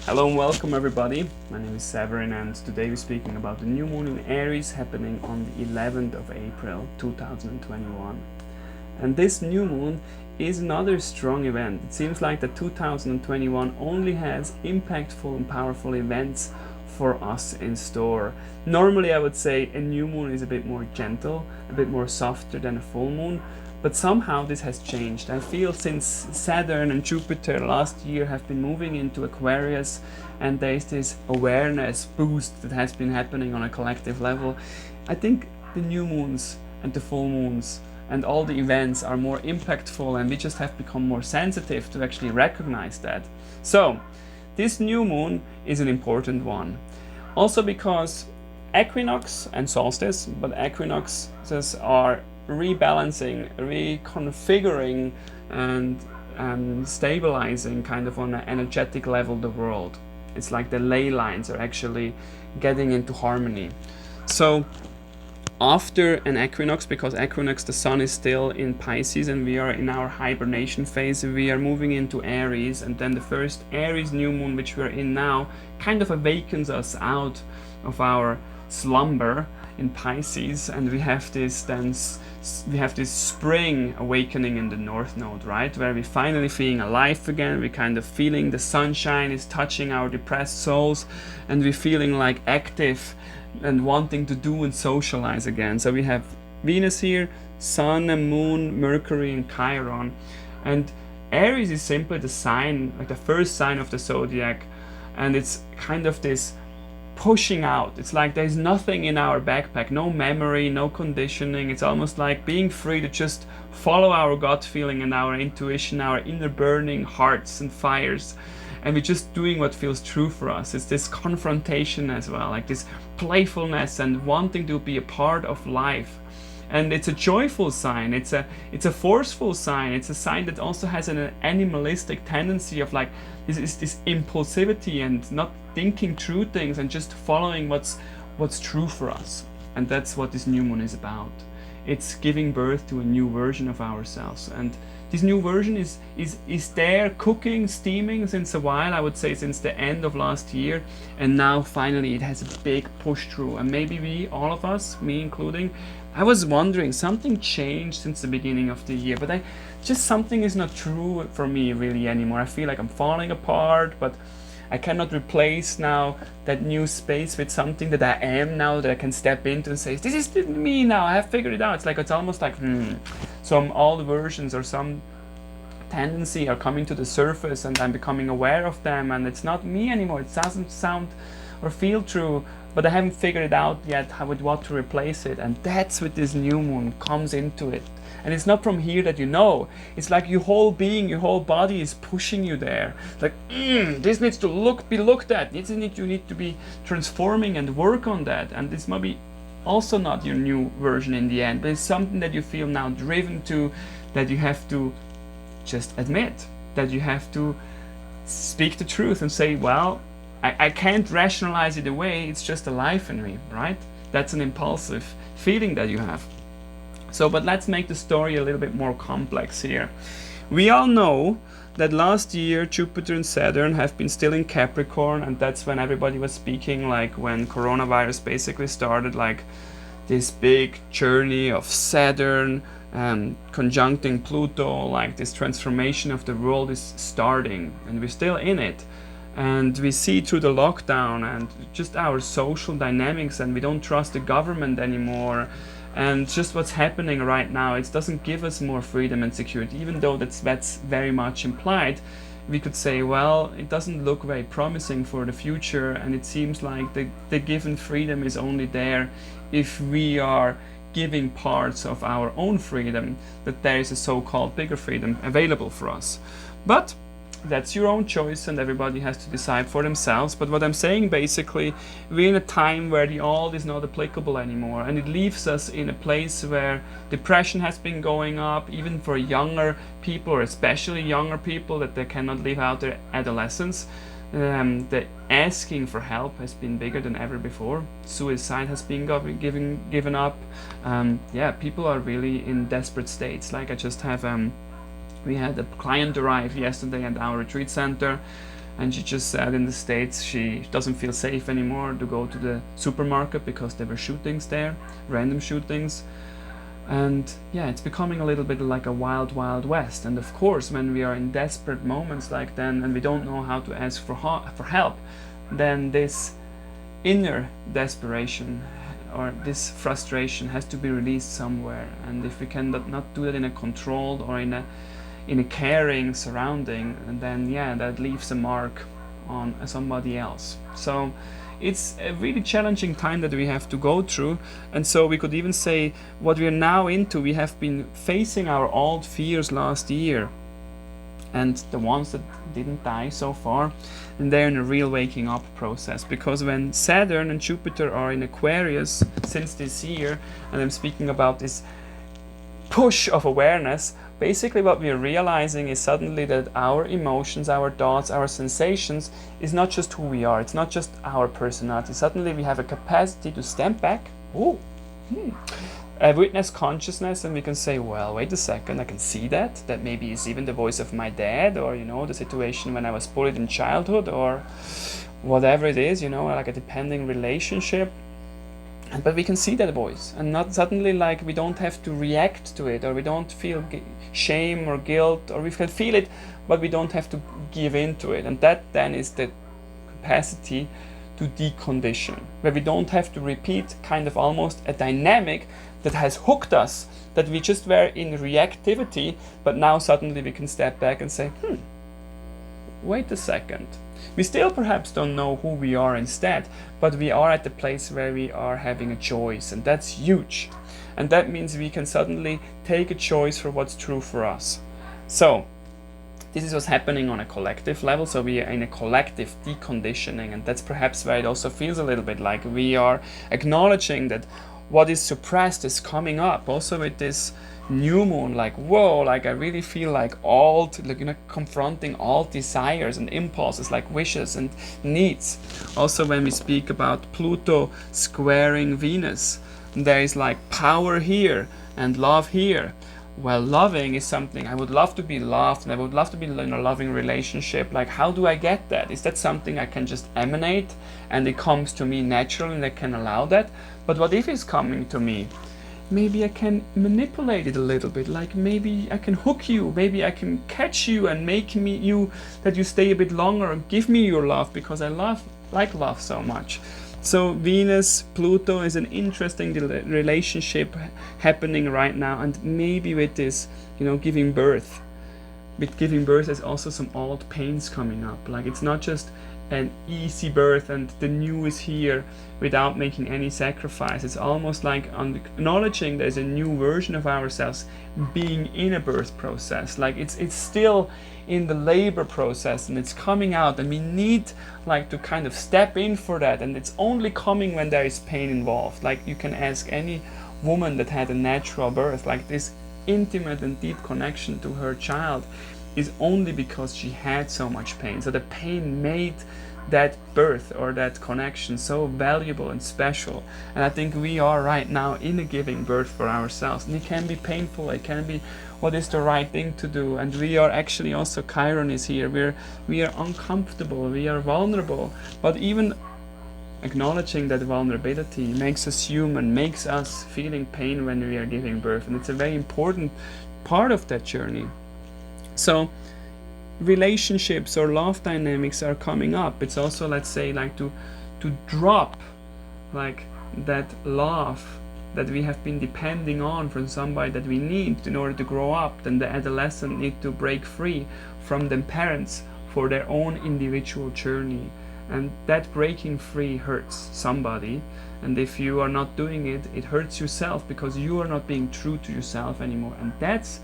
Hello and welcome everybody. My name is Severin and today we're speaking about the new moon in Aries happening on the 11th of April 2021. And this new moon is another strong event. It seems like that 2021 only has impactful and powerful events for us in store. Normally I would say a new moon is a bit more gentle, a bit more softer than a full moon, but somehow this has changed. I feel since Saturn and Jupiter last year have been moving into Aquarius and there's this awareness boost that has been happening on a collective level. I think the new moons and the full moons and all the events are more impactful and we just have become more sensitive to actually recognize that. So this new moon is an important one. Also because equinox and solstice, but equinoxes are rebalancing, reconfiguring and stabilizing kind of on an energetic level the world. It's like the ley lines are actually getting into harmony. So after an equinox, because equinox the sun is still in Pisces and we are in our hibernation phase, we are moving into Aries, and then the first Aries new moon which we are in now kind of awakens us out of our slumber in Pisces, and we have this spring awakening in the North Node, right, where we're finally feeling alive again. We're kind of feeling the sunshine is touching our depressed souls and we're feeling like active and wanting to do and socialize again. So we have Venus here, Sun and Moon, Mercury and Chiron, and Aries is simply the sign, like the first sign of the zodiac, and it's kind of this pushing out. It's like there's nothing in our backpack, no memory, no conditioning. It's almost like being free to just follow our gut feeling and our intuition, our inner burning hearts and fires, and we're just doing what feels true for us. It's this confrontation as well, like this playfulness and wanting to be a part of life. And it's a joyful sign, it's a forceful sign, it's a sign that also has an animalistic tendency of like this impulsivity and not thinking through things and just following what's true for us. And that's what this new moon is about. It's giving birth to a new version of ourselves, and this new version is there cooking, steaming since a while, I would say since the end of last year, and now finally it has a big push through. And maybe we, all of us, me including, I was wondering, something changed since the beginning of the year, but something is not true for me really anymore. I feel like I'm falling apart, but I cannot replace now that new space with something that I am now, that I can step into and say, this is me now, I have figured it out. It's like, it's almost like, some old versions or some tendency are coming to the surface and I'm becoming aware of them, and it's not me anymore. It doesn't sound or feel true, but I haven't figured it out yet with what to replace it. And that's what this new moon comes into it. And it's not from here that you know. It's like your whole being, your whole body is pushing you there. It's like, this needs to be looked at. You need to be transforming and work on that. And this might be also not your new version in the end, but it's something that you feel now driven to, that you have to just admit, that you have to speak the truth and say, well, I can't rationalize it away. It's just alive in me, right? That's an impulsive feeling that you have. So, but let's make the story a little bit more complex here. We all know that last year Jupiter and Saturn have been still in Capricorn, and that's when everybody was speaking, like when coronavirus basically started, like this big journey of Saturn conjuncting Pluto, like this transformation of the world is starting, and we're still in it. And we see through the lockdown and just our social dynamics, and we don't trust the government anymore. And just what's happening right now, it doesn't give us more freedom and security, even though that's very much implied. We could say, well, it doesn't look very promising for the future, and it seems like the given freedom is only there if we are giving parts of our own freedom, that there is a so-called bigger freedom available for us. But that's your own choice and everybody has to decide for themselves. But what I'm saying basically, we're in a time where the old is not applicable anymore, and it leaves us in a place where depression has been going up, even for younger people, or especially younger people, that they cannot live out their adolescence. The asking for help has been bigger than ever before. Suicide has been given up. People are really in desperate states. Like I just have we had a client arrive yesterday at our retreat center and she just said in the States she doesn't feel safe anymore to go to the supermarket because there were shootings there, random shootings. And yeah, it's becoming a little bit like a wild, wild west. And of course, when we are in desperate moments like then and we don't know how to ask for help, then this inner desperation or this frustration has to be released somewhere. And if we can not do that in a controlled or in a caring surrounding, then yeah, that leaves a mark on somebody else. So it's a really challenging time that we have to go through. And so we could even say what we are now into, we have been facing our old fears last year, and the ones that didn't die so far, and they're in a real waking up process. Because when Saturn and Jupiter are in Aquarius since this year, and I'm speaking about this push of awareness, basically what we are realizing is suddenly that our emotions, our thoughts, our sensations is not just who we are, it's not just our personality. Suddenly we have a capacity to stand back, witness consciousness, and we can say, well, wait a second, I can see that maybe is even the voice of my dad, or the situation when I was bullied in childhood, or whatever it is, like a depending relationship. But we can see that voice, and not suddenly like we don't have to react to it, or we don't feel shame or guilt, or we can feel it, but we don't have to give in to it. And that then is the capacity to decondition, where we don't have to repeat kind of almost a dynamic that has hooked us, that we just were in reactivity, but now suddenly we can step back and say, wait a second. We still perhaps don't know who we are instead, but we are at the place where we are having a choice, and that's huge. And that means we can suddenly take a choice for what's true for us. So this is what's happening on a collective level. So we are in a collective deconditioning, and that's perhaps where it also feels a little bit like we are acknowledging that what is suppressed is coming up. Also with this new moon, like whoa, like I really feel like confronting all desires and impulses, like wishes and needs. Also when we speak about Pluto squaring Venus, there is like power here and love here. Well, loving is something, I would love to be loved, and I would love to be in a loving relationship. Like, how do I get that? Is that something I can just emanate and it comes to me naturally and I can allow that? But what if it's coming to me? Maybe I can manipulate it a little bit, like maybe I can hook you, maybe I can catch you and make you that you stay a bit longer and give me your love, because I like love so much. So Venus, Pluto is an interesting relationship happening right now, and maybe with this, giving birth. With giving birth, there's also some old pains coming up. Like it's not just an easy birth and the new is here without making any sacrifice. It's almost like acknowledging there's a new version of ourselves being in a birth process. Like it's still in the labor process and it's coming out, and we need like to kind of step in for that, and it's only coming when there is pain involved. Like you can ask any woman that had a natural birth, like this intimate and deep connection to her child is only because she had so much pain. So the pain made that birth or that connection so valuable and special. And I think we are right now in a giving birth for ourselves, and it can be painful, it can be what is the right thing to do, and we are actually also, Chiron is here, we are uncomfortable, we are vulnerable, but even acknowledging that vulnerability makes us human, makes us feeling pain when we are giving birth, and it's a very important part of that journey. So relationships or love dynamics are coming up. It's also, let's say, like to drop like that love that we have been depending on from somebody that we need in order to grow up. Then the adolescent need to break free from the parents for their own individual journey, and that breaking free hurts somebody, and if you are not doing it, it hurts yourself because you are not being true to yourself anymore. And that's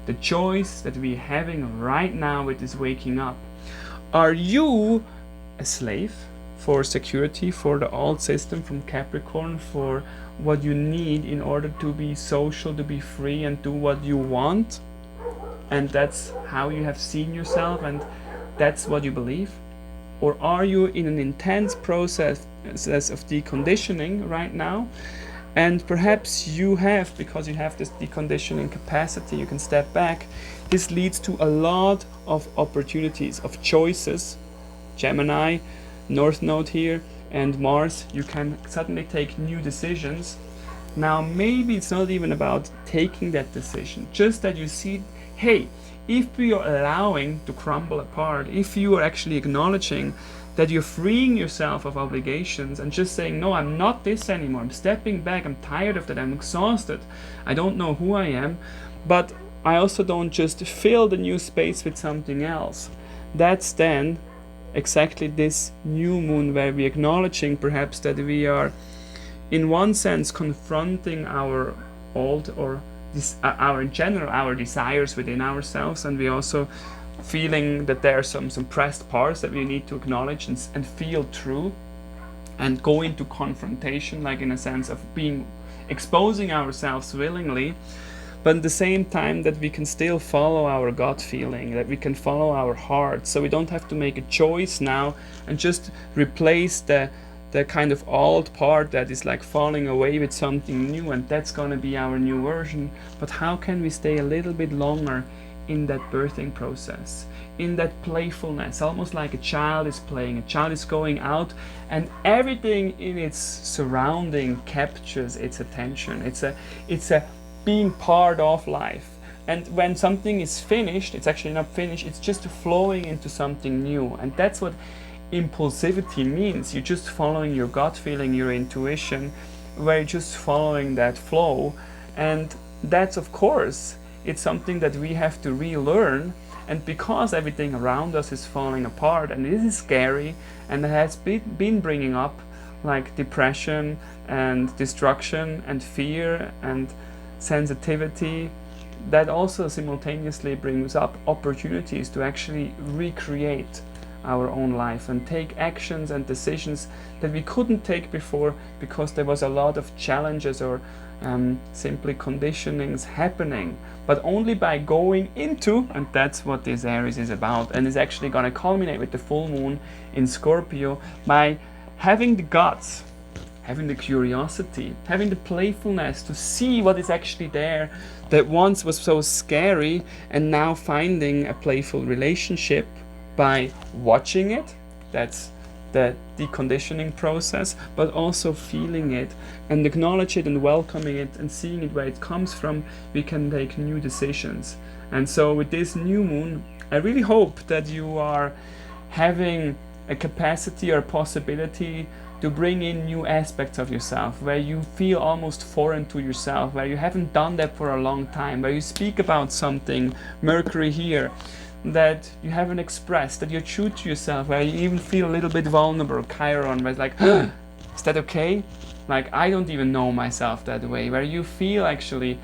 the choice that we're having right now with this waking up. Are you a slave for security, for the old system from Capricorn, for what you need in order to be social, to be free and do what you want? And that's how you have seen yourself and that's what you believe? Or are you in an intense process of deconditioning right now? And perhaps you have, because you have this deconditioning capacity, you can step back. This leads to a lot of opportunities, of choices Gemini, North Node here, and Mars, you can suddenly take new decisions. Now, maybe it's not even about taking that decision, just that you see, hey, if we are allowing to crumble apart, if you are actually acknowledging that you're freeing yourself of obligations and just saying, no, I'm not this anymore, I'm stepping back, I'm tired of that, I'm exhausted, I don't know who I am, but I also don't just fill the new space with something else. That's then exactly this new moon where we're acknowledging perhaps that we are in one sense confronting our old or our in general our desires within ourselves, and we also feeling that there are some suppressed parts that we need to acknowledge and feel true and go into confrontation, like in a sense of exposing ourselves willingly, but at the same time that we can still follow our gut feeling, that we can follow our heart, so we don't have to make a choice now and just replace the kind of old part that is like falling away with something new, and that's going to be our new version. But how can we stay a little bit longer in that birthing process, in that playfulness, almost like a child is playing, a child is going out and everything in its surrounding captures its attention. It's a being part of life, and when something is finished, it's actually not finished, it's just flowing into something new. And that's what impulsivity means. You're just following your gut feeling, your intuition, where you're just following that flow. And that's, of course, it's something that we have to relearn. And because everything around us is falling apart, and this is scary, and it has been bringing up like depression and destruction and fear and sensitivity, that also simultaneously brings up opportunities to actually recreate our own life and take actions and decisions that we couldn't take before because there was a lot of challenges or simply conditionings happening. But only by going into, and that's what this Aries is about, and is actually going to culminate with the full moon in Scorpio, by having the guts, having the curiosity, having the playfulness to see what is actually there that once was so scary, and now finding a playful relationship by watching it. That's the deconditioning process, but also feeling it and acknowledge it and welcoming it and seeing it where it comes from, we can take new decisions. And so with this new moon, I really hope that you are having a capacity or possibility to bring in new aspects of yourself, where you feel almost foreign to yourself, where you haven't done that for a long time, where you speak about something, Mercury here, that you haven't expressed, that you're true to yourself, where you even feel a little bit vulnerable, Chiron, where it's like, is that okay? Like, I don't even know myself that way, where you feel actually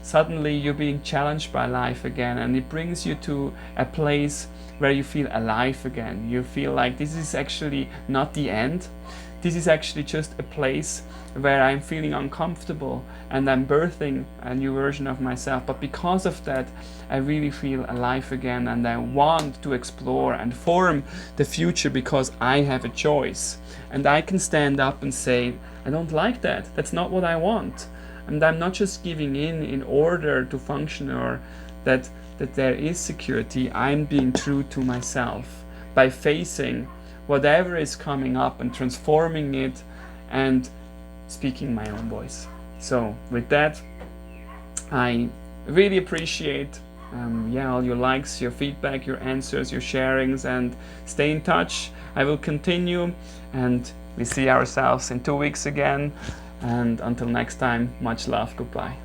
suddenly you're being challenged by life again, and it brings you to a place where you feel alive again. You feel like this is actually not the end. This is actually just a place where I'm feeling uncomfortable and I'm birthing a new version of myself. But because of that, I really feel alive again, and I want to explore and form the future because I have a choice. And I can stand up and say, I don't like that. That's not what I want. And I'm not just giving in order to function, or that there is security. I'm being true to myself by facing whatever is coming up and transforming it and speaking my own voice. So with that, I really appreciate all your likes, your feedback, your answers, your sharings, and stay in touch. I will continue, and we see ourselves in 2 weeks again. And until next time, much love, goodbye.